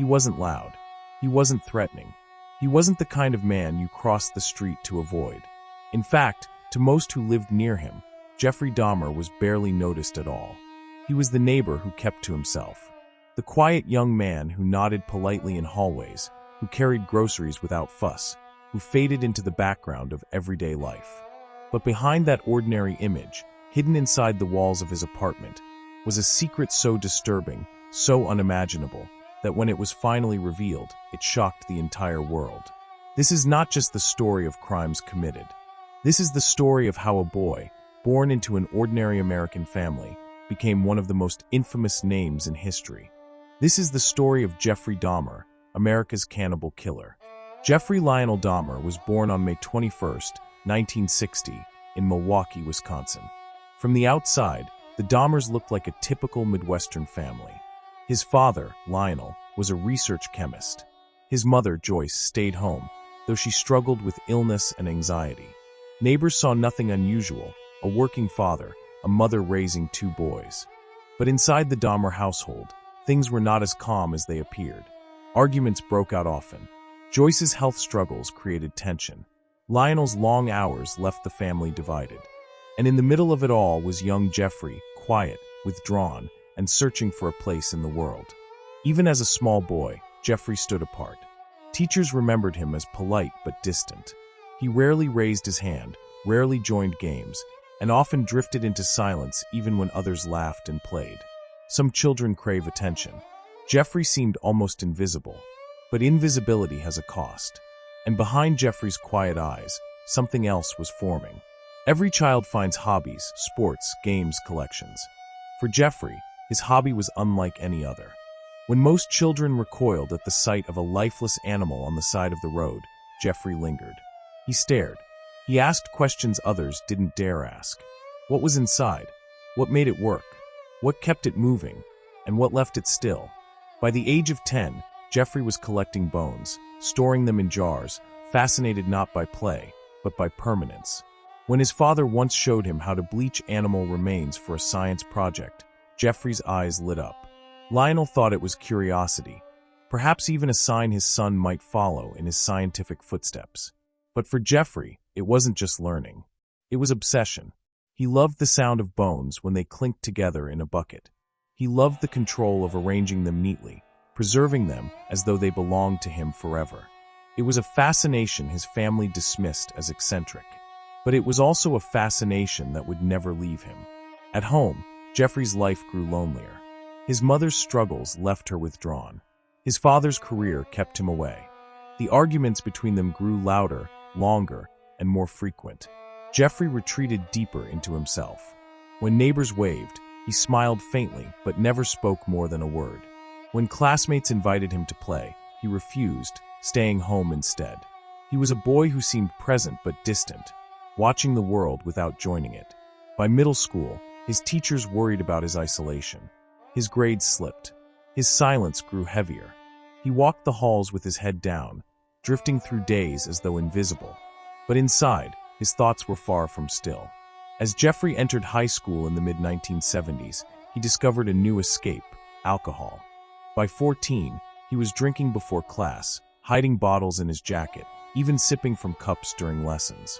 He wasn't loud. He wasn't threatening. He wasn't the kind of man you crossed the street to avoid. In fact, to most who lived near him, Jeffrey Dahmer was barely noticed at all. He was the neighbor who kept to himself. The quiet young man who nodded politely in hallways, who carried groceries without fuss, who faded into the background of everyday life. But behind that ordinary image, hidden inside the walls of his apartment, was a secret so disturbing, so unimaginable, that when it was finally revealed, it shocked the entire world. This is not just the story of crimes committed. This is the story of how a boy, born into an ordinary American family, became one of the most infamous names in history. This is the story of Jeffrey Dahmer, America's cannibal killer. Jeffrey Lionel Dahmer was born on May 21, 1960, in Milwaukee, Wisconsin. From the outside, the Dahmers looked like a typical Midwestern family. His father, Lionel, was a research chemist. His mother, Joyce, stayed home, though she struggled with illness and anxiety. Neighbors saw nothing unusual: a working father, a mother raising two boys. But inside the Dahmer household, things were not as calm as they appeared. Arguments broke out often. Joyce's health struggles created tension. Lionel's long hours left the family divided. And in the middle of it all was young Jeffrey, quiet, withdrawn, and searching for a place in the world. Even as a small boy, Jeffrey stood apart. Teachers remembered him as polite but distant. He rarely raised his hand, rarely joined games, and often drifted into silence even when others laughed and played. Some children crave attention. Jeffrey seemed almost invisible. But invisibility has a cost. And behind Jeffrey's quiet eyes, something else was forming. Every child finds hobbies, sports, games, collections. For Jeffrey, his hobby was unlike any other. When most children recoiled at the sight of a lifeless animal on the side of the road, Jeffrey lingered. He stared. He asked questions others didn't dare ask. What was inside? What made it work? What kept it moving? And what left it still? By the age of 10, Jeffrey was collecting bones, storing them in jars, fascinated not by play, but by permanence. When his father once showed him how to bleach animal remains for a science project, Jeffrey's eyes lit up. Lionel thought it was curiosity, perhaps even a sign his son might follow in his scientific footsteps. But for Jeffrey, it wasn't just learning. It was obsession. He loved the sound of bones when they clinked together in a bucket. He loved the control of arranging them neatly, preserving them as though they belonged to him forever. It was a fascination his family dismissed as eccentric. But it was also a fascination that would never leave him. At home, Jeffrey's life grew lonelier. His mother's struggles left her withdrawn. His father's career kept him away. The arguments between them grew louder, longer, and more frequent. Jeffrey retreated deeper into himself. When neighbors waved, he smiled faintly but never spoke more than a word. When classmates invited him to play, he refused, staying home instead. He was a boy who seemed present but distant, watching the world without joining it. By middle school, his teachers worried about his isolation. His grades slipped. His silence grew heavier. He walked the halls with his head down, drifting through days as though invisible. But inside, his thoughts were far from still. As Jeffrey entered high school in the mid-1970s, he discovered a new escape: alcohol. By 14, he was drinking before class, hiding bottles in his jacket, even sipping from cups during lessons.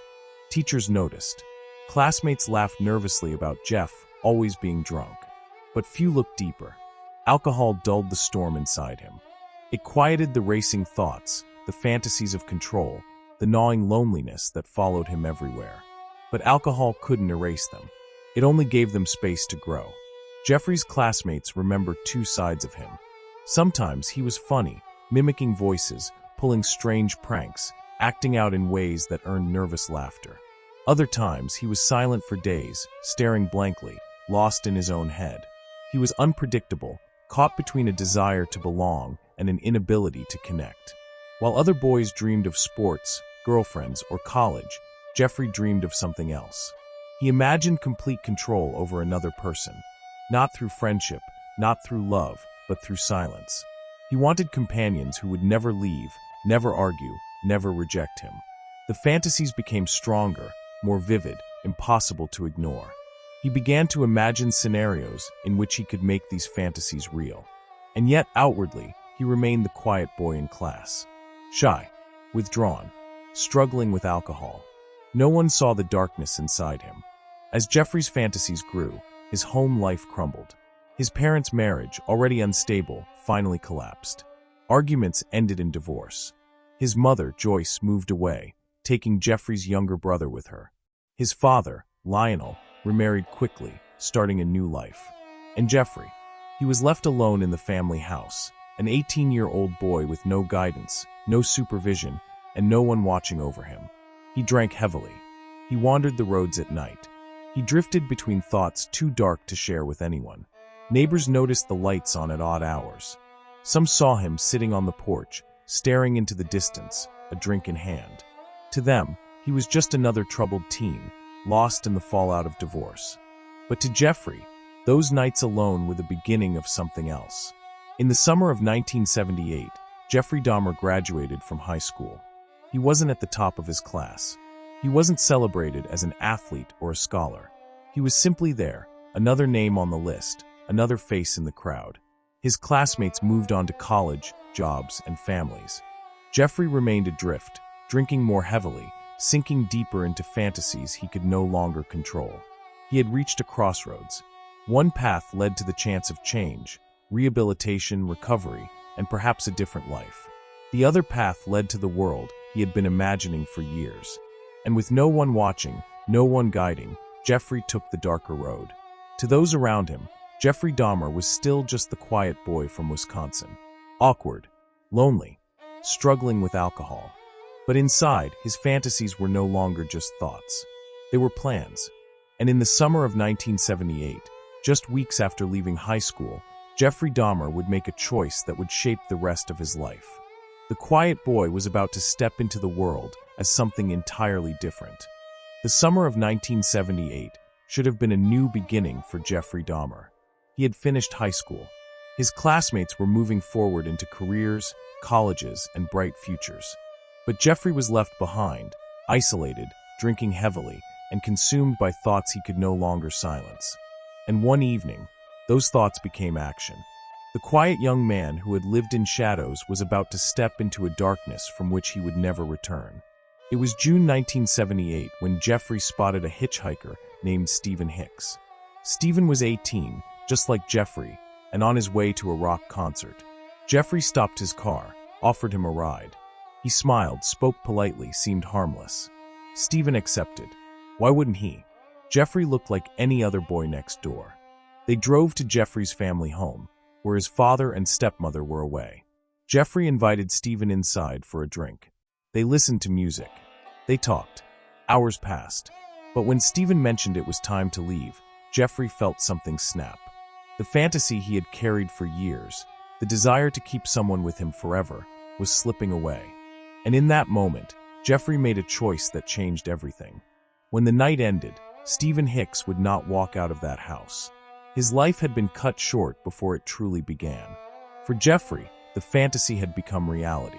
Teachers noticed. Classmates laughed nervously about Jeff always being drunk. But few looked deeper. Alcohol dulled the storm inside him. It quieted the racing thoughts, the fantasies of control, the gnawing loneliness that followed him everywhere. But alcohol couldn't erase them. It only gave them space to grow. Jeffrey's classmates remembered two sides of him. Sometimes he was funny, mimicking voices, pulling strange pranks, acting out in ways that earned nervous laughter. Other times he was silent for days, staring blankly, lost in his own head. He was unpredictable, caught between a desire to belong and an inability to connect. While other boys dreamed of sports, girlfriends, or college, Jeffrey dreamed of something else. He imagined complete control over another person, not through friendship, not through love, but through silence. He wanted companions who would never leave, never argue, never reject him. The fantasies became stronger, more vivid, impossible to ignore. He began to imagine scenarios in which he could make these fantasies real. And yet, outwardly, he remained the quiet boy in class. Shy, withdrawn, struggling with alcohol. No one saw the darkness inside him. As Jeffrey's fantasies grew, his home life crumbled. His parents' marriage, already unstable, finally collapsed. Arguments ended in divorce. His mother, Joyce, moved away, taking Jeffrey's younger brother with her. His father, Lionel, remarried quickly, starting a new life. And Jeffrey, he was left alone in the family house, an 18-year-old boy with no guidance, no supervision, and no one watching over him. He drank heavily. He wandered the roads at night. He drifted between thoughts too dark to share with anyone. Neighbors noticed the lights on at odd hours. Some saw him sitting on the porch, staring into the distance, a drink in hand. To them, he was just another troubled teen, lost in the fallout of divorce. But to Jeffrey, those nights alone were the beginning of something else. In the summer of 1978, Jeffrey Dahmer graduated from high school. He wasn't at the top of his class. He wasn't celebrated as an athlete or a scholar. He was simply there, another name on the list, another face in the crowd. His classmates moved on to college, jobs, and families. Jeffrey remained adrift, drinking more heavily, sinking deeper into fantasies he could no longer control. He had reached a crossroads. One path led to the chance of change, rehabilitation, recovery, and perhaps a different life. The other path led to the world he had been imagining for years. And with no one watching, no one guiding, Jeffrey took the darker road. To those around him, Jeffrey Dahmer was still just the quiet boy from Wisconsin. Awkward, lonely, struggling with alcohol. But inside, his fantasies were no longer just thoughts. They were plans. And in the summer of 1978, just weeks after leaving high school, Jeffrey Dahmer would make a choice that would shape the rest of his life. The quiet boy was about to step into the world as something entirely different. The summer of 1978 should have been a new beginning for Jeffrey Dahmer. He had finished high school. His classmates were moving forward into careers, colleges, and bright futures. But Jeffrey was left behind, isolated, drinking heavily, and consumed by thoughts he could no longer silence. And one evening, those thoughts became action. The quiet young man who had lived in shadows was about to step into a darkness from which he would never return. It was June 1978 when Jeffrey spotted a hitchhiker named Stephen Hicks. Stephen was 18, just like Jeffrey, and on his way to a rock concert. Jeffrey stopped his car, offered him a ride. He smiled, spoke politely, seemed harmless. Stephen accepted. Why wouldn't he? Jeffrey looked like any other boy next door. They drove to Jeffrey's family home, where his father and stepmother were away. Jeffrey invited Stephen inside for a drink. They listened to music. They talked. Hours passed. But when Stephen mentioned it was time to leave, Jeffrey felt something snap. The fantasy he had carried for years, the desire to keep someone with him forever, was slipping away. And in that moment, Jeffrey made a choice that changed everything. When the night ended, Stephen Hicks would not walk out of that house. His life had been cut short before it truly began. For Jeffrey, the fantasy had become reality.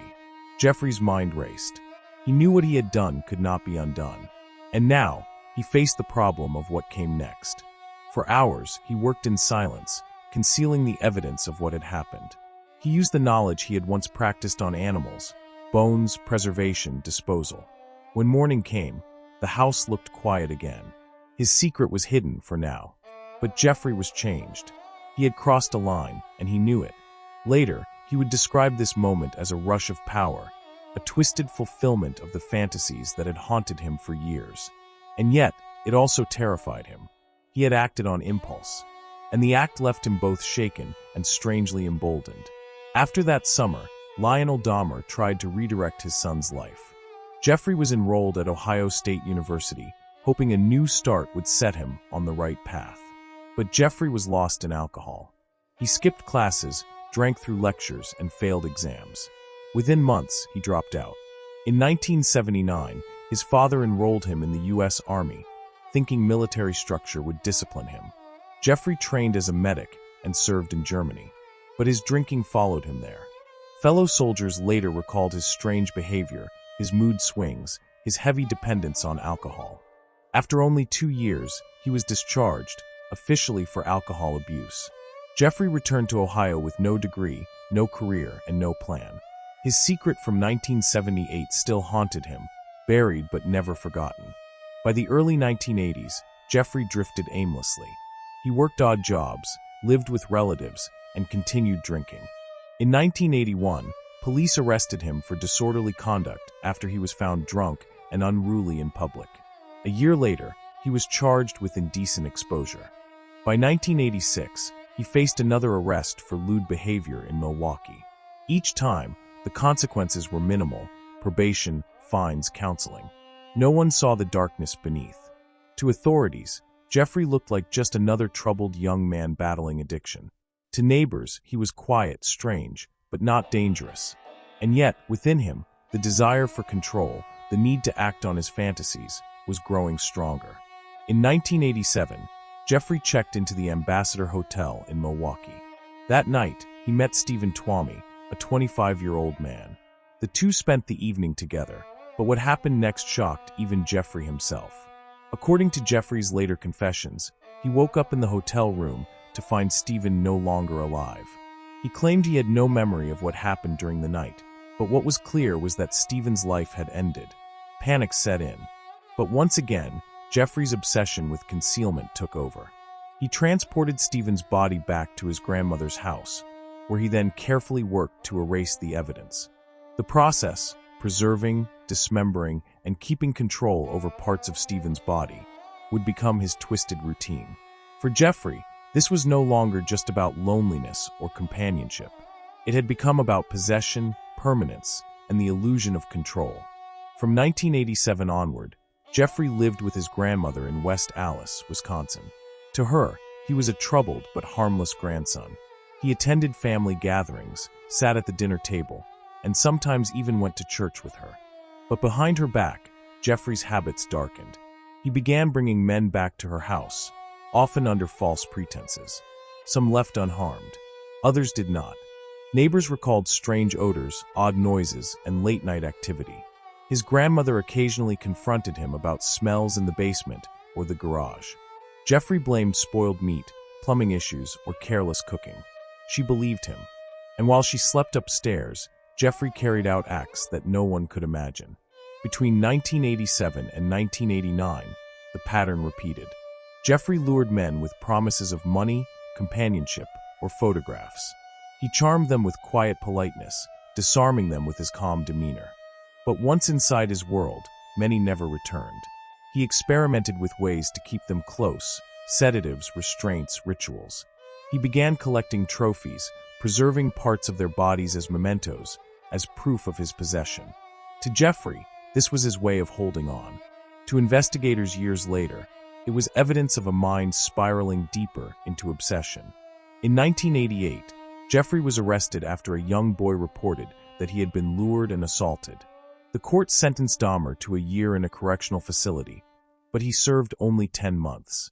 Jeffrey's mind raced. He knew what he had done could not be undone. And now, he faced the problem of what came next. For hours, he worked in silence, concealing the evidence of what had happened. He used the knowledge he had once practiced on animals: bones, preservation, disposal. When morning came, the house looked quiet again. His secret was hidden for now. But Jeffrey was changed. He had crossed a line, and he knew it. Later, he would describe this moment as a rush of power, a twisted fulfillment of the fantasies that had haunted him for years. And yet, it also terrified him. He had acted on impulse, and the act left him both shaken and strangely emboldened. After that summer, Lionel Dahmer tried to redirect his son's life. Jeffrey was enrolled at Ohio State University, hoping a new start would set him on the right path. But Jeffrey was lost in alcohol. He skipped classes, drank through lectures, and failed exams. Within months, he dropped out. In 1979, his father enrolled him in the U.S. Army, thinking military structure would discipline him. Jeffrey trained as a medic and served in Germany, but his drinking followed him there. Fellow soldiers later recalled his strange behavior, his mood swings, his heavy dependence on alcohol. After only 2 years, he was discharged, officially for alcohol abuse. Jeffrey returned to Ohio with no degree, no career, and no plan. His secret from 1978 still haunted him, buried but never forgotten. By the early 1980s, Jeffrey drifted aimlessly. He worked odd jobs, lived with relatives, and continued drinking. In 1981, police arrested him for disorderly conduct after he was found drunk and unruly in public. A year later, he was charged with indecent exposure. By 1986, he faced another arrest for lewd behavior in Milwaukee. Each time, the consequences were minimal: probation, fines, counseling. No one saw the darkness beneath. To authorities, Jeffrey looked like just another troubled young man battling addiction. To neighbors, he was quiet, strange, but not dangerous. And yet, within him, the desire for control, the need to act on his fantasies, was growing stronger. In 1987, Jeffrey checked into the Ambassador Hotel in Milwaukee. That night, he met Stephen Twomey, a 25-year-old man. The two spent the evening together, but what happened next shocked even Jeffrey himself. According to Jeffrey's later confessions, he woke up in the hotel room to find Stephen no longer alive. He claimed he had no memory of what happened during the night, but what was clear was that Stephen's life had ended. Panic set in. But once again, Jeffrey's obsession with concealment took over. He transported Stephen's body back to his grandmother's house, where he then carefully worked to erase the evidence. The process, preserving, dismembering, and keeping control over parts of Stephen's body, would become his twisted routine. For Jeffrey, this was no longer just about loneliness or companionship. It had become about possession, permanence, and the illusion of control. From 1987 onward, Jeffrey lived with his grandmother in West Allis, Wisconsin. To her, he was a troubled but harmless grandson. He attended family gatherings, sat at the dinner table, and sometimes even went to church with her. But behind her back, Jeffrey's habits darkened. He began bringing men back to her house, often under false pretenses. Some left unharmed. Others did not. Neighbors recalled strange odors, odd noises, and late-night activity. His grandmother occasionally confronted him about smells in the basement or the garage. Jeffrey blamed spoiled meat, plumbing issues, or careless cooking. She believed him. And while she slept upstairs, Jeffrey carried out acts that no one could imagine. Between 1987 and 1989, the pattern repeated. Jeffrey lured men with promises of money, companionship, or photographs. He charmed them with quiet politeness, disarming them with his calm demeanor. But once inside his world, many never returned. He experimented with ways to keep them close: sedatives, restraints, rituals. He began collecting trophies, preserving parts of their bodies as mementos, as proof of his possession. To Jeffrey, this was his way of holding on. To investigators years later, it was evidence of a mind spiraling deeper into obsession. In 1988, Jeffrey was arrested after a young boy reported that he had been lured and assaulted. The court sentenced Dahmer to a year in a correctional facility, but he served only 10 months.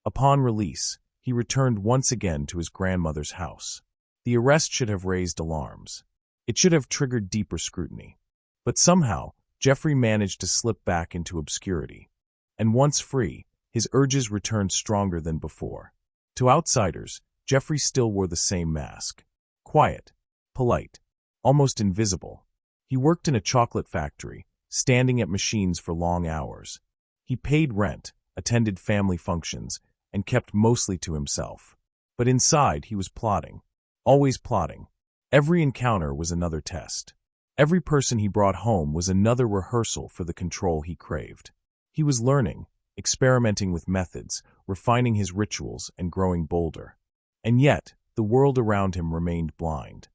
Upon release, he returned once again to his grandmother's house. The arrest should have raised alarms. It should have triggered deeper scrutiny. But somehow, Jeffrey managed to slip back into obscurity. And once free, his urges returned stronger than before. To outsiders, Jeffrey still wore the same mask. Quiet, polite, almost invisible. He worked in a chocolate factory, standing at machines for long hours. He paid rent, attended family functions, and kept mostly to himself. But inside, he was plotting. Always plotting. Every encounter was another test. Every person he brought home was another rehearsal for the control he craved. He was learning, experimenting with methods, refining his rituals, and growing bolder. And yet, the world around him remained blind.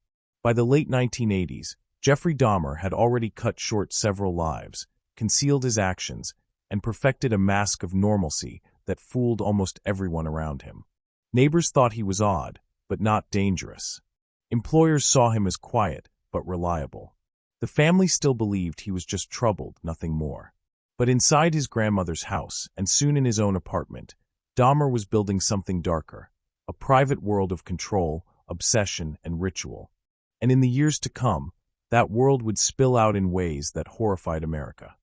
By the late 1980s, Jeffrey Dahmer had already cut short several lives, concealed his actions, and perfected a mask of normalcy that fooled almost everyone around him. Neighbors thought he was odd, but not dangerous. Employers saw him as quiet, but reliable. The family still believed he was just troubled, nothing more. But inside his grandmother's house, and soon in his own apartment, Dahmer was building something darker, a private world of control, obsession, and ritual. And in the years to come, that world would spill out in ways that horrified America.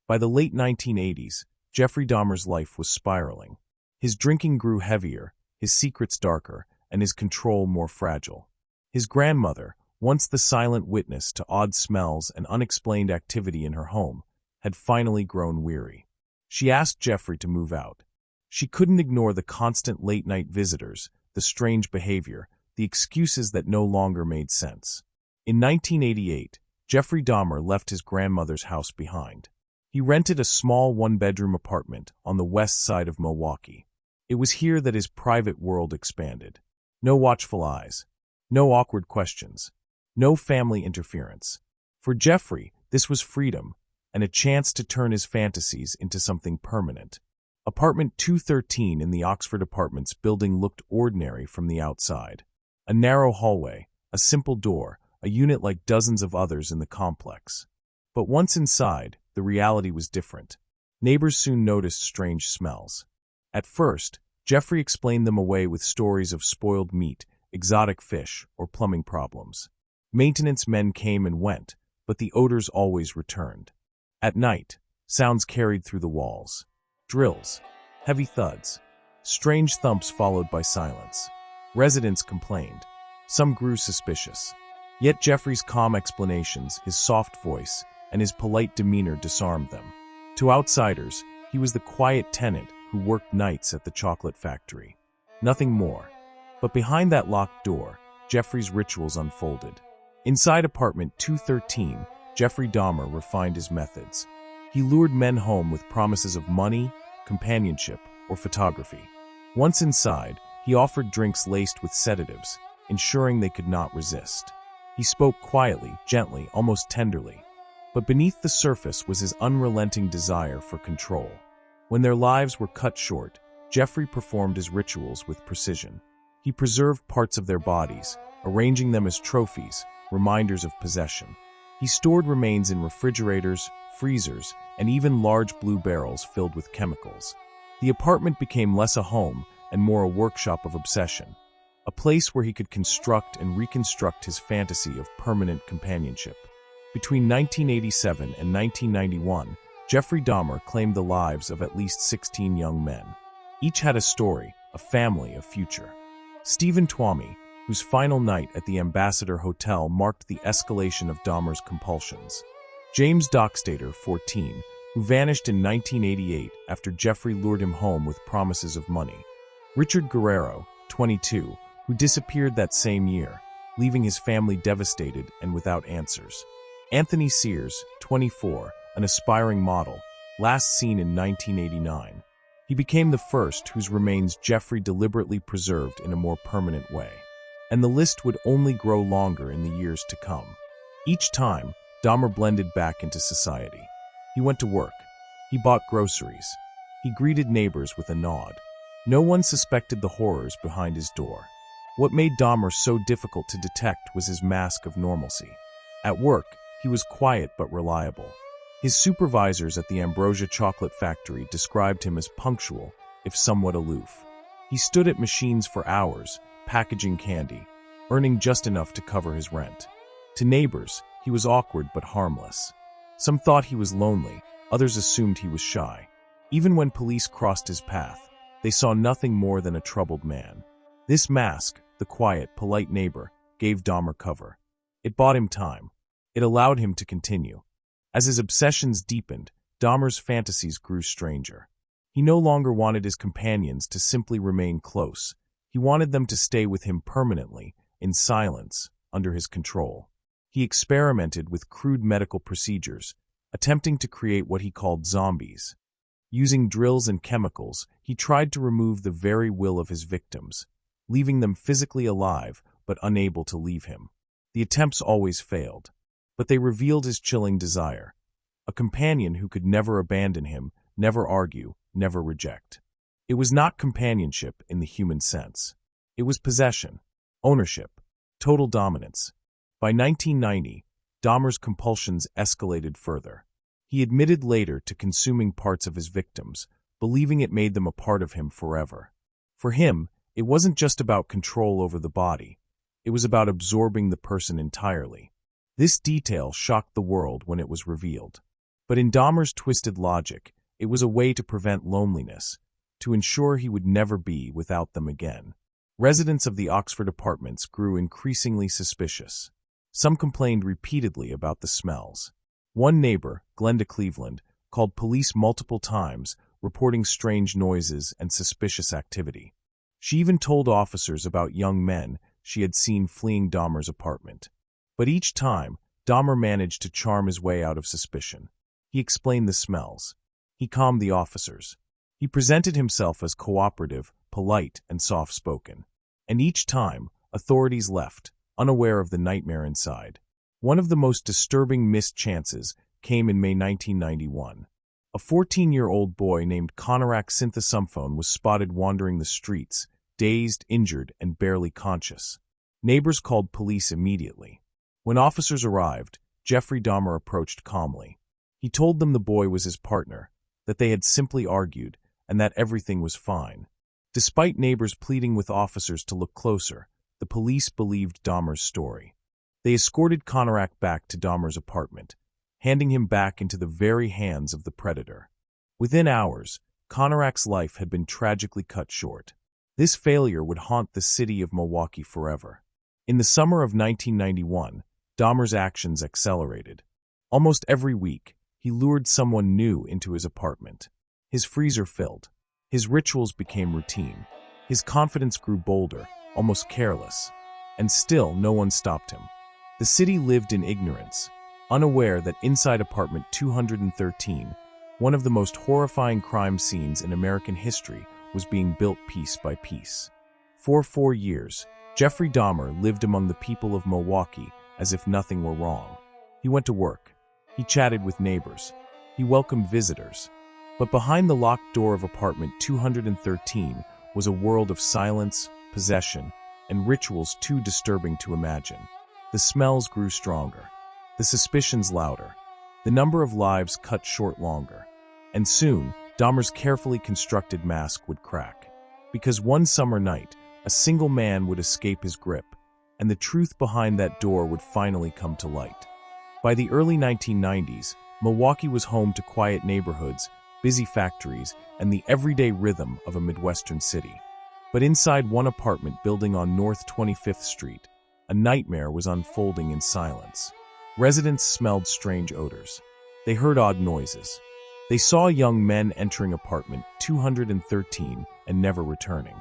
By the late 1980s, Jeffrey Dahmer's life was spiraling. His drinking grew heavier, his secrets darker, and his control more fragile. His grandmother, once the silent witness to odd smells and unexplained activity in her home, had finally grown weary. She asked Jeffrey to move out. She couldn't ignore the constant late-night visitors, the strange behavior, the excuses that no longer made sense. In 1988, Jeffrey Dahmer left his grandmother's house behind. He rented a small one-bedroom apartment on the west side of Milwaukee. It was here that his private world expanded. No watchful eyes. No awkward questions. No family interference. For Jeffrey, this was freedom, and a chance to turn his fantasies into something permanent. Apartment 213 in the Oxford Apartments building looked ordinary from the outside. A narrow hallway, a simple door, a unit like dozens of others in the complex. But once inside, the reality was different. Neighbors soon noticed strange smells. At first, Jeffrey explained them away with stories of spoiled meat, exotic fish, or plumbing problems. Maintenance men came and went, but the odors always returned. At night, sounds carried through the walls. Drills, heavy thuds, strange thumps followed by silence. Residents complained. Some grew suspicious. Yet Jeffrey's calm explanations, his soft voice, and his polite demeanor disarmed them. To outsiders, he was the quiet tenant who worked nights at the chocolate factory. Nothing more. But behind that locked door, Jeffrey's rituals unfolded. Inside apartment 213, Jeffrey Dahmer refined his methods. He lured men home with promises of money, companionship, or photography. Once inside, he offered drinks laced with sedatives, ensuring they could not resist. He spoke quietly, gently, almost tenderly. But beneath the surface was his unrelenting desire for control. When their lives were cut short, Jeffrey performed his rituals with precision. He preserved parts of their bodies, arranging them as trophies, reminders of possession. He stored remains in refrigerators, freezers, and even large blue barrels filled with chemicals. The apartment became less a home and more a workshop of obsession, a place where he could construct and reconstruct his fantasy of permanent companionship. Between 1987 and 1991, Jeffrey Dahmer claimed the lives of at least 16 young men. Each had a story, a family, a future. Stephen Twomey, whose final night at the Ambassador Hotel marked the escalation of Dahmer's compulsions. James Dockstader, 14, who vanished in 1988 after Jeffrey lured him home with promises of money. Richard Guerrero, 22, who disappeared that same year, leaving his family devastated and without answers. Anthony Sears, 24, an aspiring model, last seen in 1989. He became the first whose remains Jeffrey deliberately preserved in a more permanent way. And the list would only grow longer in the years to come. Each time, Dahmer blended back into society. He went to work. He bought groceries. He greeted neighbors with a nod. No one suspected the horrors behind his door. What made Dahmer so difficult to detect was his mask of normalcy. At work, he was quiet but reliable. His supervisors at the Ambrosia Chocolate Factory described him as punctual, if somewhat aloof. He stood at machines for hours, packaging candy, earning just enough to cover his rent. To neighbors, he was awkward but harmless. Some thought he was lonely, others assumed he was shy. Even when police crossed his path, they saw nothing more than a troubled man. This mask, the quiet, polite neighbor, gave Dahmer cover. It bought him time. It allowed him to continue. As his obsessions deepened, Dahmer's fantasies grew stranger. He no longer wanted his companions to simply remain close. He wanted them to stay with him permanently, in silence, under his control. He experimented with crude medical procedures, attempting to create what he called zombies. Using drills and chemicals, he tried to remove the very will of his victims, leaving them physically alive but unable to leave him. The attempts always failed, but they revealed his chilling desire, a companion who could never abandon him, never argue, never reject. It was not companionship in the human sense. It was possession, ownership, total dominance. By 1990, Dahmer's compulsions escalated further. He admitted later to consuming parts of his victims, believing it made them a part of him forever. For him, it wasn't just about control over the body. It was about absorbing the person entirely. This detail shocked the world when it was revealed. But in Dahmer's twisted logic, it was a way to prevent loneliness, to ensure he would never be without them again. Residents of the Oxford Apartments grew increasingly suspicious. Some complained repeatedly about the smells. One neighbor, Glenda Cleveland, called police multiple times, reporting strange noises and suspicious activity. She even told officers about young men she had seen fleeing Dahmer's apartment. But each time, Dahmer managed to charm his way out of suspicion. He explained the smells. He calmed the officers. He presented himself as cooperative, polite, and soft-spoken. And each time, authorities left, unaware of the nightmare inside. One of the most disturbing missed chances came in May 1991. A 14-year-old boy named Conorak Synthesumphone was spotted wandering the streets, dazed, injured, and barely conscious. Neighbors called police immediately. When officers arrived, Jeffrey Dahmer approached calmly. He told them the boy was his partner, that they had simply argued, and that everything was fine. Despite neighbors pleading with officers to look closer, the police believed Dahmer's story. They escorted Conorak back to Dahmer's apartment, handing him back into the very hands of the predator. Within hours, Conorak's life had been tragically cut short. This failure would haunt the city of Milwaukee forever. In the summer of 1991, Dahmer's actions accelerated. Almost every week, he lured someone new into his apartment. His freezer filled. His rituals became routine. His confidence grew bolder, almost careless. And still, no one stopped him. The city lived in ignorance, unaware that inside apartment 213, one of the most horrifying crime scenes in American history was being built piece by piece. For 4 years, Jeffrey Dahmer lived among the people of Milwaukee as if nothing were wrong. He went to work. He chatted with neighbors. He welcomed visitors. But behind the locked door of apartment 213 was a world of silence, possession, and rituals too disturbing to imagine. The smells grew stronger. The suspicions louder. The number of lives cut short longer. And soon, Dahmer's carefully constructed mask would crack. Because one summer night, a single man would escape his grip, and the truth behind that door would finally come to light. By the early 1990s, Milwaukee was home to quiet neighborhoods, busy factories, and the everyday rhythm of a Midwestern city. But inside one apartment building on North 25th Street, a nightmare was unfolding in silence. Residents smelled strange odors. They heard odd noises. They saw young men entering apartment 213 and never returning.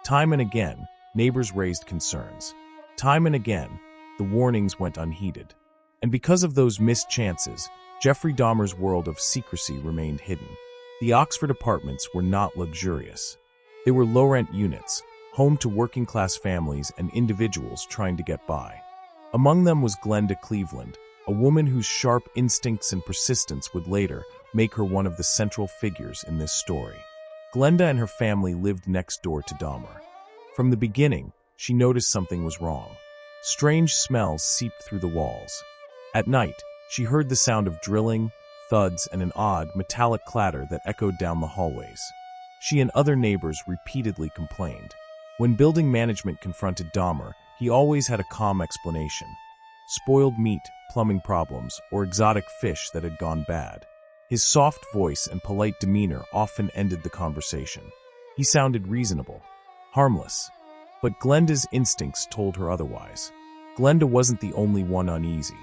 Time and again, neighbors raised concerns. Time and again, the warnings went unheeded. And because of those missed chances, Jeffrey Dahmer's world of secrecy remained hidden. The Oxford apartments were not luxurious. They were low-rent units, home to working-class families and individuals trying to get by. Among them was Glenda Cleveland, a woman whose sharp instincts and persistence would later make her one of the central figures in this story. Glenda and her family lived next door to Dahmer. From the beginning, she noticed something was wrong. Strange smells seeped through the walls. At night, she heard the sound of drilling, thuds, and an odd, metallic clatter that echoed down the hallways. She and other neighbors repeatedly complained. When building management confronted Dahmer, he always had a calm explanation. Spoiled meat, plumbing problems, or exotic fish that had gone bad. His soft voice and polite demeanor often ended the conversation. He sounded reasonable, harmless. But Glenda's instincts told her otherwise. Glenda wasn't the only one uneasy.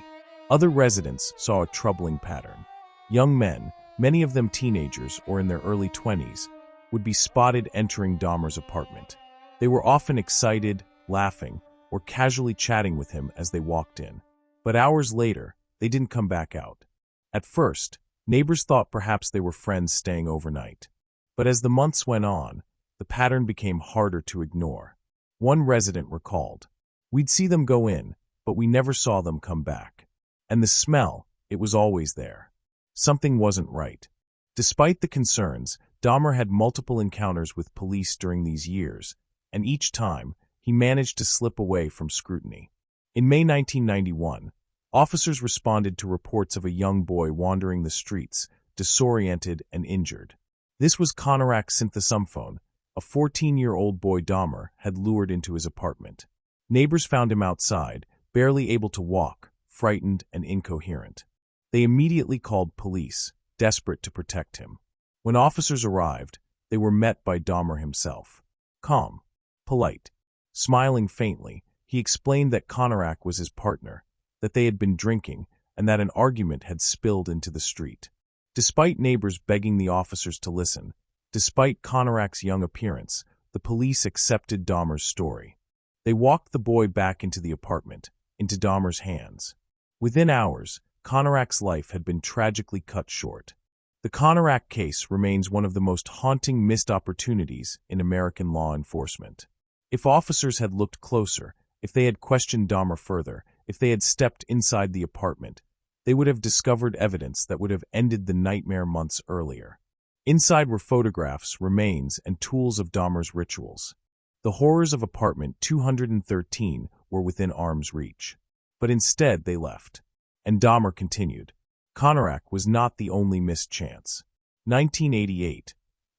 Other residents saw a troubling pattern. Young men, many of them teenagers or in their early 20s, would be spotted entering Dahmer's apartment. They were often excited, laughing, or casually chatting with him as they walked in. But hours later, they didn't come back out. At first, neighbors thought perhaps they were friends staying overnight. But as the months went on, the pattern became harder to ignore. One resident recalled, "We'd see them go in, but we never saw them come back. And the smell, it was always there." Something wasn't right. Despite the concerns, Dahmer had multiple encounters with police during these years, and each time, he managed to slip away from scrutiny. In May 1991, officers responded to reports of a young boy wandering the streets, disoriented and injured. This was Conorak Synthesumphone, a 14-year-old boy Dahmer had lured into his apartment. Neighbors found him outside, barely able to walk, frightened and incoherent. They immediately called police, desperate to protect him. When officers arrived, they were met by Dahmer himself. Calm, polite, smiling faintly, he explained that Conorak was his partner, that they had been drinking, and that an argument had spilled into the street. Despite neighbors begging the officers to listen, despite Konarak's young appearance, the police accepted Dahmer's story. They walked the boy back into the apartment, into Dahmer's hands. Within hours, Konarak's life had been tragically cut short. The Konarak case remains one of the most haunting missed opportunities in American law enforcement. If officers had looked closer, if they had questioned Dahmer further, if they had stepped inside the apartment, they would have discovered evidence that would have ended the nightmare months earlier. Inside were photographs, remains, and tools of Dahmer's rituals. The horrors of apartment 213 were within arm's reach. But instead they left. And Dahmer continued. Konarak was not the only missed chance. 1988.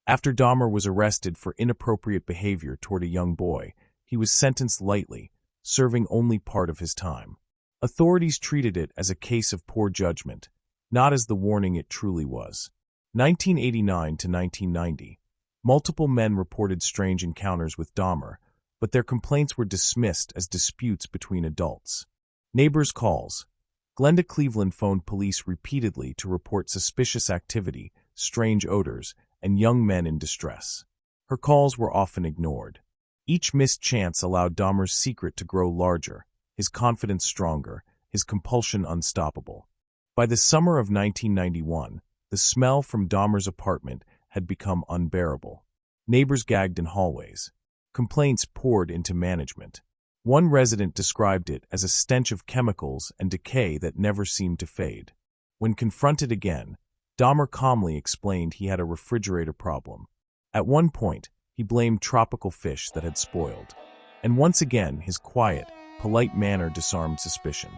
After Dahmer was arrested for inappropriate behavior toward a young boy, he was sentenced lightly, serving only part of his time. Authorities treated it as a case of poor judgment, not as the warning it truly was. 1989 to 1990. Multiple men reported strange encounters with Dahmer, but their complaints were dismissed as disputes between adults. Neighbors' calls. Glenda Cleveland phoned police repeatedly to report suspicious activity, strange odors, and young men in distress. Her calls were often ignored. Each missed chance allowed Dahmer's secret to grow larger, his confidence stronger, his compulsion unstoppable. By the summer of 1991, the smell from Dahmer's apartment had become unbearable. Neighbors gagged in hallways. Complaints poured into management. One resident described it as a stench of chemicals and decay that never seemed to fade. When confronted again, Dahmer calmly explained he had a refrigerator problem. At one point, he blamed tropical fish that had spoiled. And once again, his quiet, polite manner disarmed suspicion.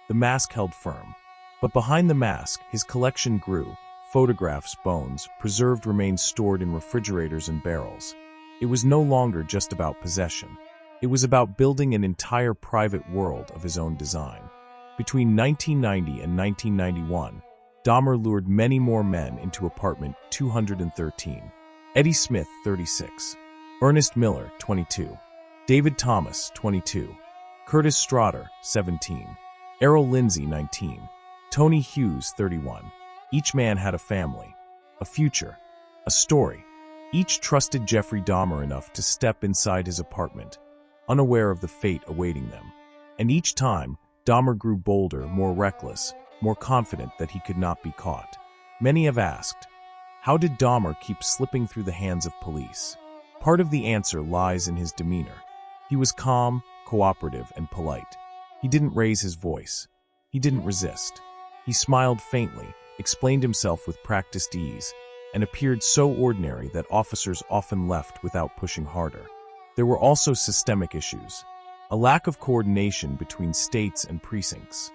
The mask held firm. But behind the mask, his collection grew. Photographs, bones, preserved remains stored in refrigerators and barrels. It was no longer just about possession. It was about building an entire private world of his own design. Between 1990 and 1991, Dahmer lured many more men into apartment 213. Eddie Smith, 36. Ernest Miller, 22. David Thomas, 22. Curtis Straughter, 17. Errol Lindsay, 19. Tony Hughes, 31. Each man had a family, a future, a story. Each trusted Jeffrey Dahmer enough to step inside his apartment, unaware of the fate awaiting them. And each time, Dahmer grew bolder, more reckless, more confident that he could not be caught. Many have asked, how did Dahmer keep slipping through the hands of police? Part of the answer lies in his demeanor. He was calm, cooperative, and polite. He didn't raise his voice. He didn't resist. He smiled faintly, explained himself with practiced ease, and appeared so ordinary that officers often left without pushing harder. There were also systemic issues. A lack of coordination between states and precincts.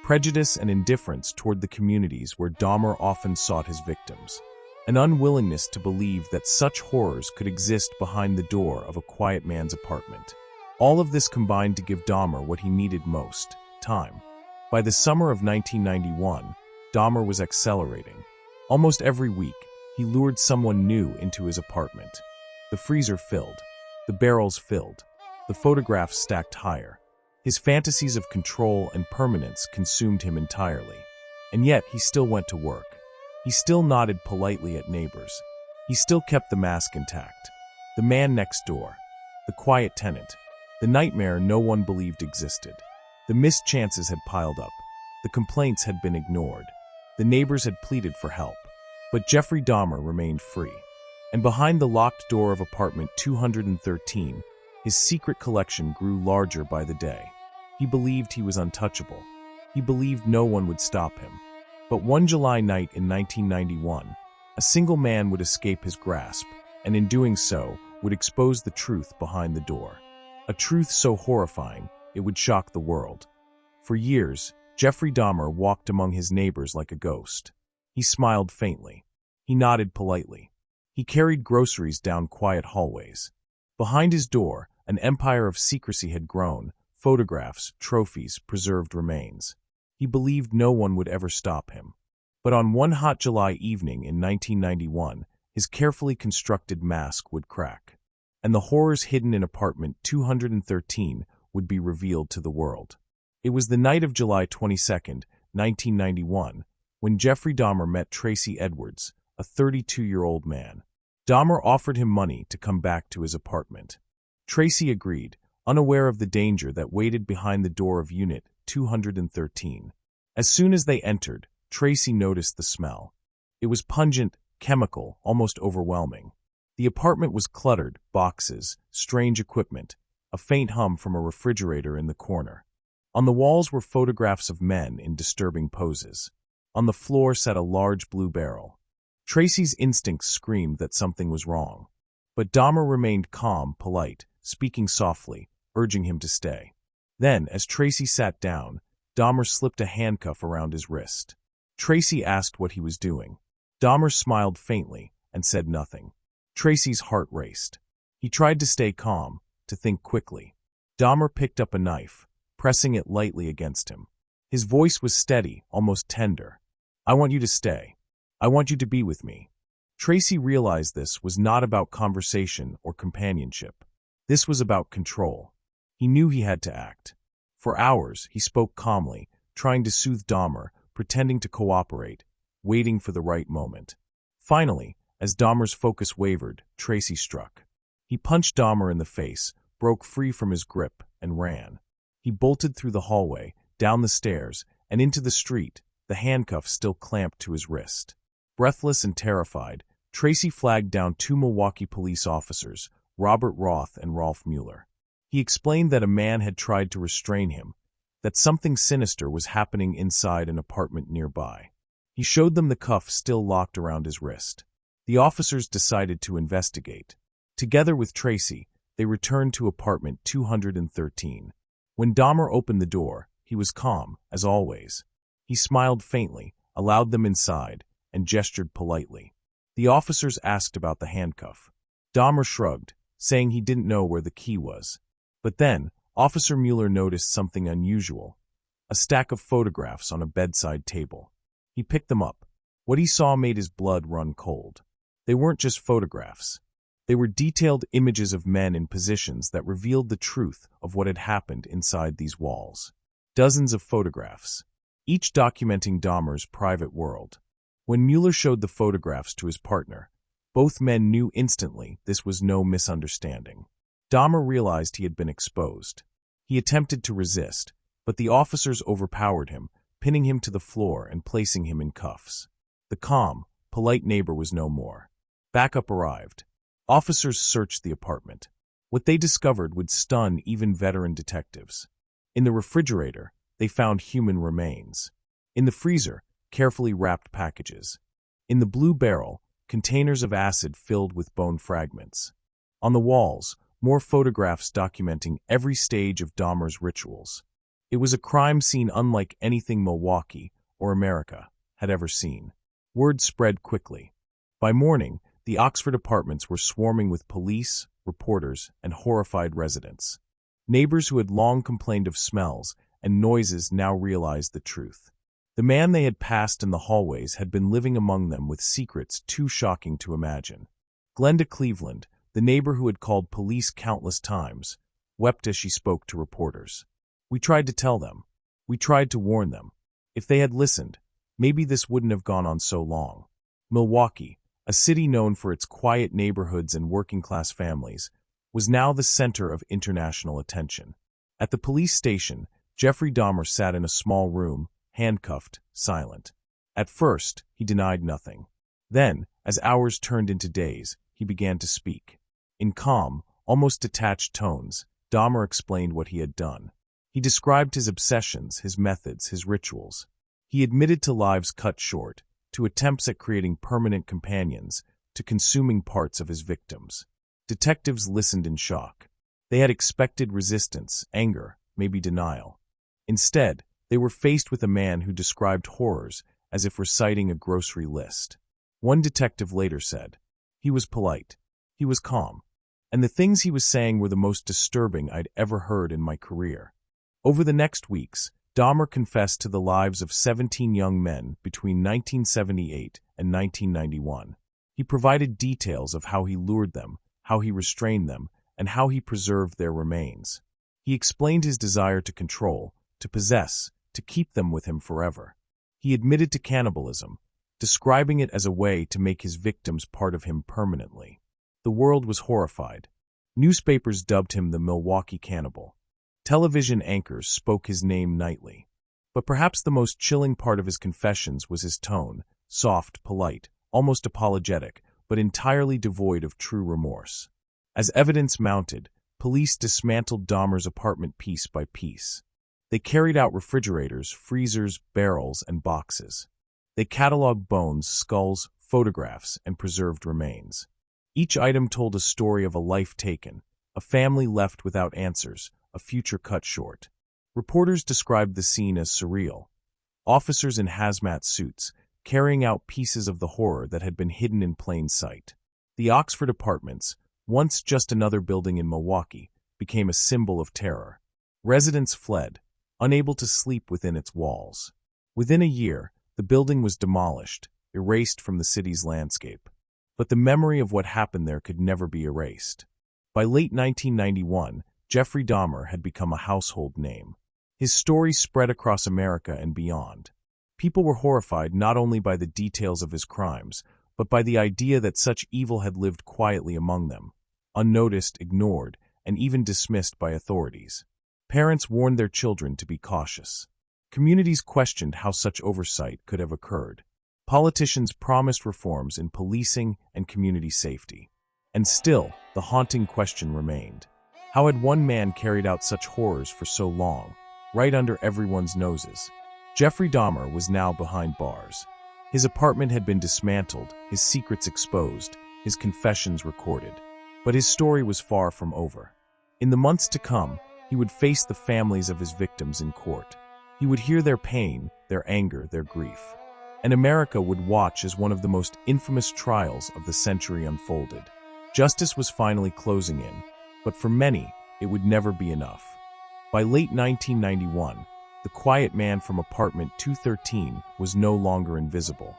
Prejudice and indifference toward the communities where Dahmer often sought his victims. An unwillingness to believe that such horrors could exist behind the door of a quiet man's apartment. All of this combined to give Dahmer what he needed most, time. By the summer of 1991, Dahmer was accelerating. Almost every week, he lured someone new into his apartment. The freezer filled. The barrels filled. The photographs stacked higher. His fantasies of control and permanence consumed him entirely. And yet, he still went to work. He still nodded politely at neighbors. He still kept the mask intact. The man next door. The quiet tenant. The nightmare no one believed existed. The missed chances had piled up. The complaints had been ignored. The neighbors had pleaded for help. But Jeffrey Dahmer remained free. And behind the locked door of apartment 213, his secret collection grew larger by the day. He believed he was untouchable. He believed no one would stop him. But one July night in 1991, a single man would escape his grasp, and in doing so, would expose the truth behind the door. A truth so horrifying, it would shock the world. For years, Jeffrey Dahmer walked among his neighbors like a ghost. He smiled faintly. He nodded politely. He carried groceries down quiet hallways. Behind his door, an empire of secrecy had grown, photographs, trophies, preserved remains. He believed no one would ever stop him. But on one hot July evening in 1991, his carefully constructed mask would crack. And the horrors hidden in apartment 213 would be revealed to the world. It was the night of July 22nd, 1991, when Jeffrey Dahmer met Tracy Edwards, a 32-year-old man. Dahmer offered him money to come back to his apartment. Tracy agreed, unaware of the danger that waited behind the door of Unit 213. As soon as they entered, Tracy noticed the smell. It was pungent, chemical, almost overwhelming. The apartment was cluttered, boxes, strange equipment, a faint hum from a refrigerator in the corner. On the walls were photographs of men in disturbing poses. On the floor sat a large blue barrel. Tracy's instincts screamed that something was wrong. But Dahmer remained calm, polite, speaking softly, urging him to stay. Then, as Tracy sat down, Dahmer slipped a handcuff around his wrist. Tracy asked what he was doing. Dahmer smiled faintly and said nothing. Tracy's heart raced. He tried to stay calm, to think quickly. Dahmer picked up a knife, pressing it lightly against him. His voice was steady, almost tender. "I want you to stay. I want you to be with me." Tracy realized this was not about conversation or companionship. This was about control. He knew he had to act. For hours, he spoke calmly, trying to soothe Dahmer, pretending to cooperate, waiting for the right moment. Finally, as Dahmer's focus wavered, Tracy struck. He punched Dahmer in the face, broke free from his grip, and ran. He bolted through the hallway, down the stairs, and into the street, the handcuffs still clamped to his wrist. Breathless and terrified, Tracy flagged down 2 Milwaukee police officers, Robert Roth and Rolf Mueller. He explained that a man had tried to restrain him, that something sinister was happening inside an apartment nearby. He showed them the cuff still locked around his wrist. The officers decided to investigate. Together with Tracy, they returned to apartment 213. When Dahmer opened the door, he was calm, as always. He smiled faintly, allowed them inside, and gestured politely. The officers asked about the handcuff. Dahmer shrugged, saying he didn't know where the key was. But then, Officer Mueller noticed something unusual: a stack of photographs on a bedside table. He picked them up. What he saw made his blood run cold. They weren't just photographs. They were detailed images of men in positions that revealed the truth of what had happened inside these walls. Dozens of photographs, each documenting Dahmer's private world. When Mueller showed the photographs to his partner, both men knew instantly this was no misunderstanding. Dahmer realized he had been exposed. He attempted to resist, but the officers overpowered him, pinning him to the floor and placing him in cuffs. The calm, polite neighbor was no more. Backup arrived. Officers searched the apartment. What they discovered would stun even veteran detectives. In the refrigerator, they found human remains. In the freezer, carefully wrapped packages. In the blue barrel, containers of acid filled with bone fragments. On the walls, more photographs documenting every stage of Dahmer's rituals. It was a crime scene unlike anything Milwaukee, or America, had ever seen. Word spread quickly. By morning, the Oxford apartments were swarming with police, reporters, and horrified residents. Neighbors who had long complained of smells and noises now realized the truth. The man they had passed in the hallways had been living among them with secrets too shocking to imagine. Glenda Cleveland, the neighbor who had called police countless times, wept as she spoke to reporters. "We tried to tell them. We tried to warn them. If they had listened, maybe this wouldn't have gone on so long." Milwaukee, a city known for its quiet neighborhoods and working-class families, was now the center of international attention. At the police station, Jeffrey Dahmer sat in a small room, handcuffed, silent. At first, he denied nothing. Then, as hours turned into days, he began to speak. In calm, almost detached tones, Dahmer explained what he had done. He described his obsessions, his methods, his rituals. He admitted to lives cut short, to attempts at creating permanent companions, to consuming parts of his victims. Detectives listened in shock. They had expected resistance, anger, maybe denial. Instead, they were faced with a man who described horrors as if reciting a grocery list. One detective later said, "He was polite. He was calm. And the things he was saying were the most disturbing I'd ever heard in my career." Over the next weeks, Dahmer confessed to the lives of 17 young men between 1978 and 1991. He provided details of how he lured them, how he restrained them, and how he preserved their remains. He explained his desire to control, to possess, to keep them with him forever. He admitted to cannibalism, describing it as a way to make his victims part of him permanently. The world was horrified. Newspapers dubbed him the Milwaukee Cannibal. Television anchors spoke his name nightly. But perhaps the most chilling part of his confessions was his tone, soft, polite, almost apologetic, but entirely devoid of true remorse. As evidence mounted, police dismantled Dahmer's apartment piece by piece. They carried out refrigerators, freezers, barrels, and boxes. They cataloged bones, skulls, photographs, and preserved remains. Each item told a story of a life taken, a family left without answers, a future cut short. Reporters described the scene as surreal. Officers in hazmat suits, carrying out pieces of the horror that had been hidden in plain sight. The Oxford Apartments, once just another building in Milwaukee, became a symbol of terror. Residents fled, unable to sleep within its walls. Within a year, the building was demolished, erased from the city's landscape. But the memory of what happened there could never be erased. By late 1991, Jeffrey Dahmer had become a household name. His story spread across America and beyond. People were horrified not only by the details of his crimes, but by the idea that such evil had lived quietly among them, unnoticed, ignored, and even dismissed by authorities. Parents warned their children to be cautious. Communities questioned how such oversight could have occurred. Politicians promised reforms in policing and community safety. And still, the haunting question remained. How had one man carried out such horrors for so long, right under everyone's noses? Jeffrey Dahmer was now behind bars. His apartment had been dismantled, his secrets exposed, his confessions recorded. But his story was far from over. In the months to come, he would face the families of his victims in court. He would hear their pain, their anger, their grief. And America would watch as one of the most infamous trials of the century unfolded. Justice was finally closing in, but for many, it would never be enough. By late 1991, the quiet man from apartment 213 was no longer invisible.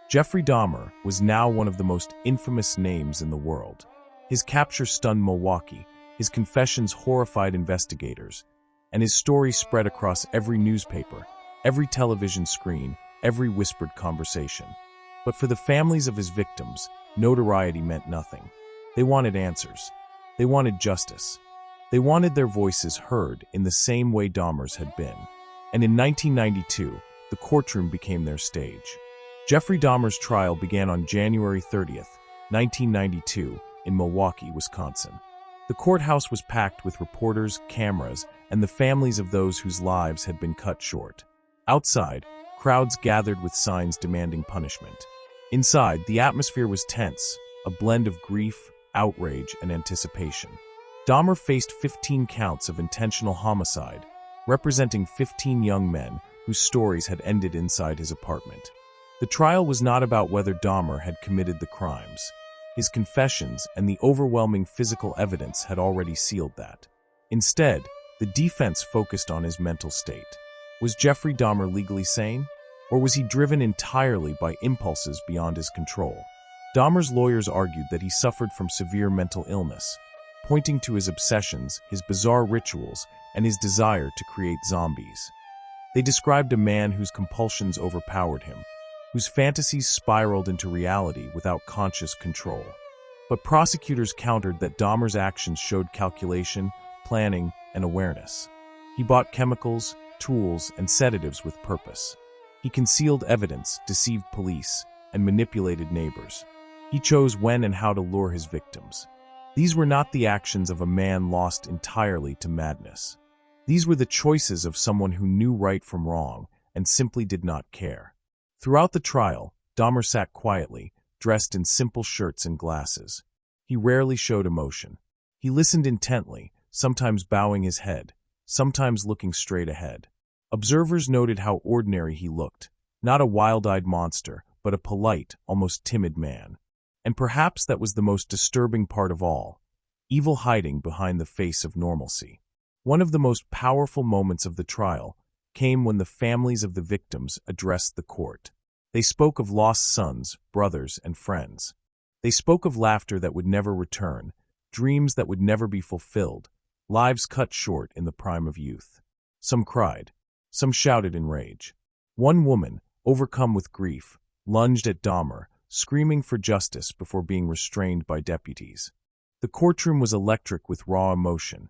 Jeffrey Dahmer was now one of the most infamous names in the world. His capture stunned Milwaukee, his confessions horrified investigators, and his story spread across every newspaper, every television screen, every whispered conversation. But for the families of his victims, notoriety meant nothing. They wanted answers. They wanted justice. They wanted their voices heard in the same way Dahmer's had been. And in 1992, the courtroom became their stage. Jeffrey Dahmer's trial began on January 30th, 1992, in Milwaukee, Wisconsin. The courthouse was packed with reporters, cameras, and the families of those whose lives had been cut short. Outside, crowds gathered with signs demanding punishment. Inside, the atmosphere was tense, a blend of grief, outrage, and anticipation. Dahmer faced 15 counts of intentional homicide, representing 15 young men whose stories had ended inside his apartment. The trial was not about whether Dahmer had committed the crimes. His confessions and the overwhelming physical evidence had already sealed that. Instead, the defense focused on his mental state. Was Jeffrey Dahmer legally sane? Or was he driven entirely by impulses beyond his control? Dahmer's lawyers argued that he suffered from severe mental illness, pointing to his obsessions, his bizarre rituals, and his desire to create zombies. They described a man whose compulsions overpowered him, whose fantasies spiraled into reality without conscious control. But prosecutors countered that Dahmer's actions showed calculation, planning, and awareness. He bought chemicals, tools, and sedatives with purpose. He concealed evidence, deceived police, and manipulated neighbors. He chose when and how to lure his victims. These were not the actions of a man lost entirely to madness. These were the choices of someone who knew right from wrong and simply did not care. Throughout the trial, Dahmer sat quietly, dressed in simple shirts and glasses. He rarely showed emotion. He listened intently, sometimes bowing his head, sometimes looking straight ahead. Observers noted how ordinary he looked, not a wild-eyed monster, but a polite, almost timid man. And perhaps that was the most disturbing part of all, evil hiding behind the face of normalcy. One of the most powerful moments of the trial came when the families of the victims addressed the court. They spoke of lost sons, brothers, and friends. They spoke of laughter that would never return, dreams that would never be fulfilled, lives cut short in the prime of youth. Some cried. Some shouted in rage. One woman, overcome with grief, lunged at Dahmer, screaming for justice before being restrained by deputies. The courtroom was electric with raw emotion,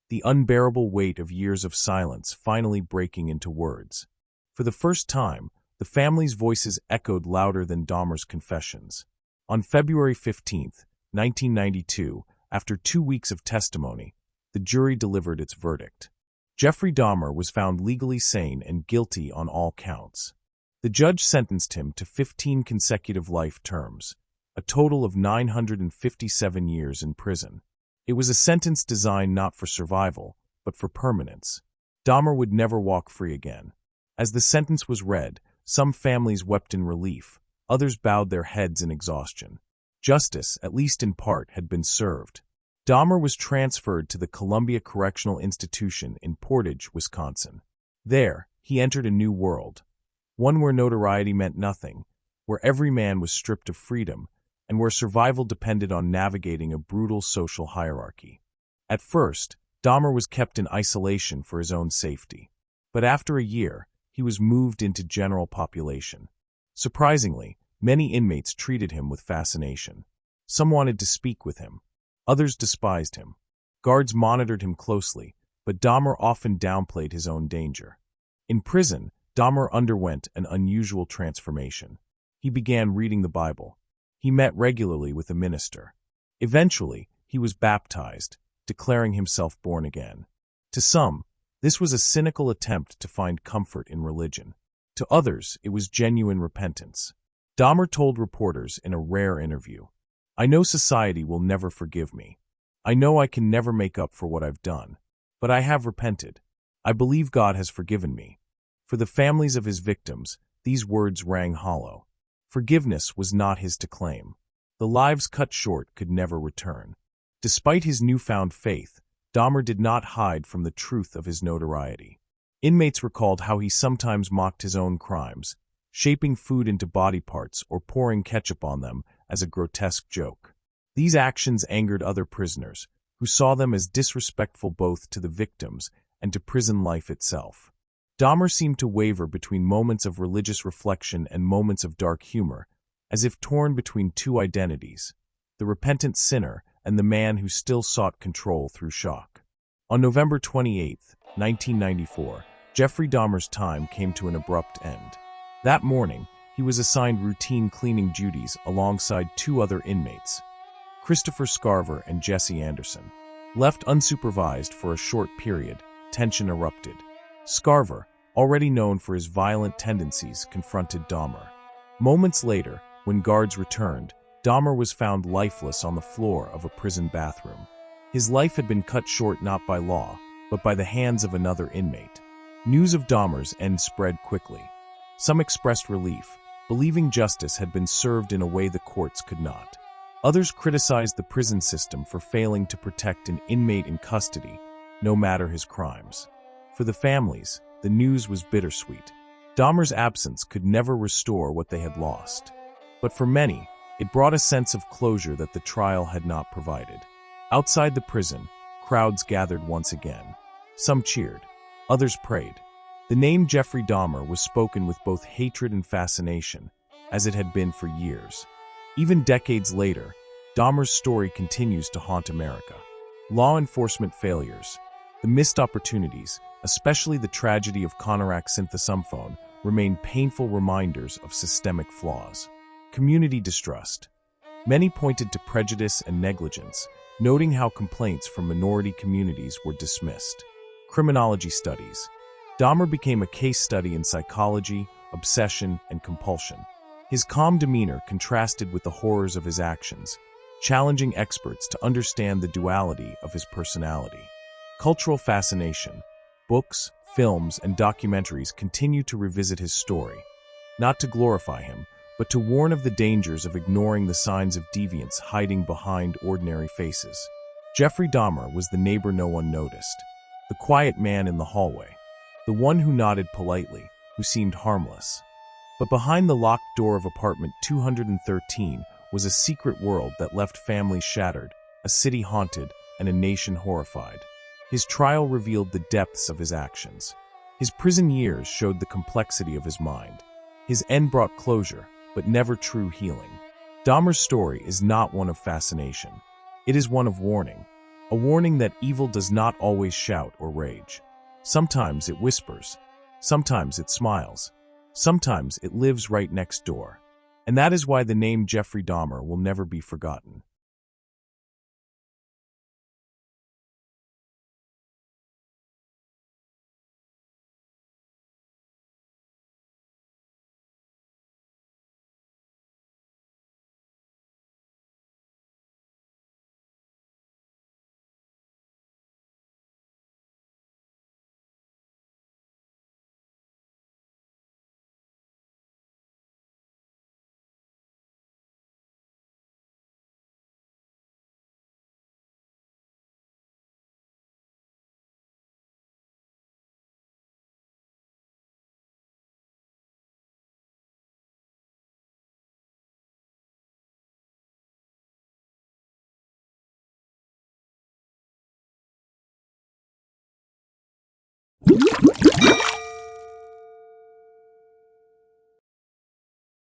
the unbearable weight of years of silence finally breaking into words. For the first time, the family's voices echoed louder than Dahmer's confessions. On February 15, 1992, after 2 weeks of testimony, the jury delivered its verdict. Jeffrey Dahmer was found legally sane and guilty on all counts. The judge sentenced him to 15 consecutive life terms, a total of 957 years in prison. It was a sentence designed not for survival, but for permanence. Dahmer would never walk free again. As the sentence was read, some families wept in relief, others bowed their heads in exhaustion. Justice, at least in part, had been served. Dahmer was transferred to the Columbia Correctional Institution in Portage, Wisconsin. There, he entered a new world, one where notoriety meant nothing, where every man was stripped of freedom, and where survival depended on navigating a brutal social hierarchy. At first, Dahmer was kept in isolation for his own safety. But after a year, he was moved into general population. Surprisingly, many inmates treated him with fascination. Some wanted to speak with him. Others despised him. Guards monitored him closely, but Dahmer often downplayed his own danger. In prison, Dahmer underwent an unusual transformation. He began reading the Bible. He met regularly with a minister. Eventually, he was baptized, declaring himself born again. To some, this was a cynical attempt to find comfort in religion. To others, it was genuine repentance. Dahmer told reporters in a rare interview, "I know society will never forgive me. I know I can never make up for what I've done. But I have repented. I believe God has forgiven me." For the families of his victims, these words rang hollow. Forgiveness was not his to claim. The lives cut short could never return. Despite his newfound faith, Dahmer did not hide from the truth of his notoriety. Inmates recalled how he sometimes mocked his own crimes, shaping food into body parts or pouring ketchup on them as a grotesque joke. These actions angered other prisoners, who saw them as disrespectful both to the victims and to prison life itself. Dahmer seemed to waver between moments of religious reflection and moments of dark humor, as if torn between two identities, the repentant sinner and the man who still sought control through shock. On November 28, 1994, Jeffrey Dahmer's time came to an abrupt end. That morning, he was assigned routine cleaning duties alongside 2 other inmates, Christopher Scarver and Jesse Anderson. Left unsupervised for a short period, tension erupted. Scarver, already known for his violent tendencies, confronted Dahmer. Moments later, when guards returned, Dahmer was found lifeless on the floor of a prison bathroom. His life had been cut short not by law, but by the hands of another inmate. News of Dahmer's end spread quickly. Some expressed relief, believing justice had been served in a way the courts could not. Others criticized the prison system for failing to protect an inmate in custody, no matter his crimes. For the families, the news was bittersweet. Dahmer's absence could never restore what they had lost. But for many, it brought a sense of closure that the trial had not provided. Outside the prison, crowds gathered once again. Some cheered, others prayed. The name Jeffrey Dahmer was spoken with both hatred and fascination, as it had been for years. Even decades later, Dahmer's story continues to haunt America. Law enforcement failures, the missed opportunities, especially the tragedy of Conorak Synthesumphone, remain painful reminders of systemic flaws. Community distrust. Many pointed to prejudice and negligence, noting how complaints from minority communities were dismissed. Criminology studies. Dahmer became a case study in psychology, obsession, and compulsion. His calm demeanor contrasted with the horrors of his actions, challenging experts to understand the duality of his personality. Cultural fascination. Books, films, and documentaries continue to revisit his story, not to glorify him, but to warn of the dangers of ignoring the signs of deviance hiding behind ordinary faces. Jeffrey Dahmer was the neighbor no one noticed, the quiet man in the hallway, the one who nodded politely, who seemed harmless. But behind the locked door of apartment 213 was a secret world that left families shattered, a city haunted, and a nation horrified. His trial revealed the depths of his actions. His prison years showed the complexity of his mind. His end brought closure, but never true healing. Dahmer's story is not one of fascination. It is one of warning. A warning that evil does not always shout or rage. Sometimes it whispers. Sometimes it smiles. Sometimes it lives right next door. And that is why the name Jeffrey Dahmer will never be forgotten.